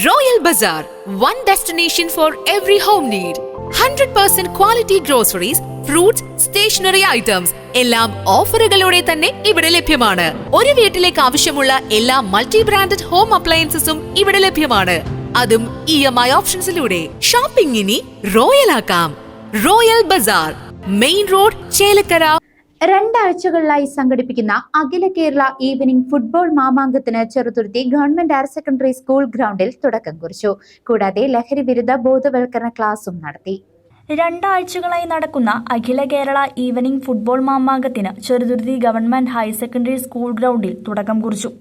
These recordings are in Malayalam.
Royal Bazaar, one destination for every home need. 100% quality groceries, fruits, stationery items എല്ലാം ഓഫറുകളോടെ തന്നെ ഇവിടെ ലഭ്യമാണ്. ഒരു വീട്ടിലേക്ക് ആവശ്യമുള്ള എല്ലാ മൾട്ടി ബ്രാൻഡഡ് ഹോം അപ്ലയൻസസും ഇവിടെ ലഭ്യമാണ്. അതും EMI ഓപ്ഷൻസിലൂടെ. ഷോപ്പിംഗ് ഇനി റോയൽ ആക്കാം. Royal bazaar, main road, Chelakkara. രണ്ടാഴ്ചകളിലായി സംഘടിപ്പിക്കുന്ന അഖില കേരള ഈവനിംഗ് ഫുട്ബോൾ മാമാങ്കത്തിന് Cheruthuruthy government higher secondary school ഗ്രൗണ്ടിൽ തുടക്കം കുറിച്ചു. കൂടാതെ ലഹരി വിരുദ്ധ ബോധവൽക്കരണ ക്ലാസും നടത്തി. രണ്ടാഴ്ചകളായി നടക്കുന്ന അഖില കേരള ഈവനിംഗ് ഫുട്ബോൾ മാമാങ്കത്തിന് Cheruthuruthy government higher secondary school ഗ്രൗണ്ടിൽ തുടക്കം കുറിച്ചു.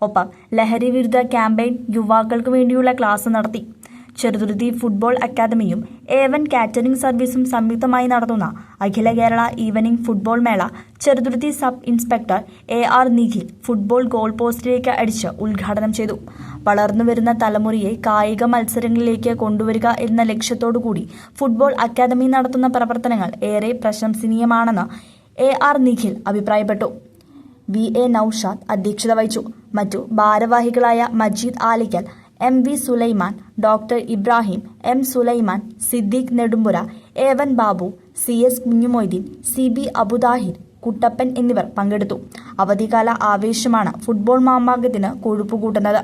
ഒപ്പം ലഹരി വിരുദ്ധ ക്യാമ്പയിൻ യുവാക്കൾക്ക് വേണ്ടിയുള്ള ക്ലാസ് നടത്തി. ചെറുതുരുത്തി ഫുട്ബോൾ അക്കാദമിയും A1 കാറ്ററിംഗ് സർവീസും സംയുക്തമായി നടത്തുന്ന അഖില കേരള ഈവനിംഗ് ഫുട്ബോൾ മേള Cheruthuruthy sub inspector AR Nikhil football goal പോസ്റ്റിലേക്ക് അടിച്ച് ഉദ്ഘാടനം ചെയ്തു. വളർന്നുവരുന്ന തലമുറയെ കായിക മത്സരങ്ങളിലേക്ക് കൊണ്ടുവരിക എന്ന ലക്ഷ്യത്തോടുകൂടി ഫുട്ബോൾ അക്കാദമി നടത്തുന്ന പ്രവർത്തനങ്ങൾ ഏറെ പ്രശംസനീയമാണെന്ന് AR നിഖിൽ അഭിപ്രായപ്പെട്ടു. VA നൌഷാദ് അധ്യക്ഷത വഹിച്ചു. മറ്റു ഭാരവാഹികളായ Majeed Alikkal, MV Sulaiman, doctor Ibrahim, M Sulaiman, Siddique Nedumpura, A1 Babu, CS Kunjumoideen, CB Abudahir, Kuttappan എന്നിവർ പങ്കെടുത്തു. അവധിക്കാല ആവേശമാണ് ഫുട്ബോൾ മാമാങ്കത്തിന് കൊഴുപ്പുകൂട്ടുന്നത്.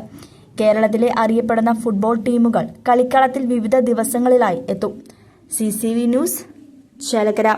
കേരളത്തിലെ അറിയപ്പെടുന്ന ഫുട്ബോൾ ടീമുകൾ കളിക്കളത്തിൽ വിവിധ ദിവസങ്ങളിലായി എത്തും. CCV news, Chelakkara.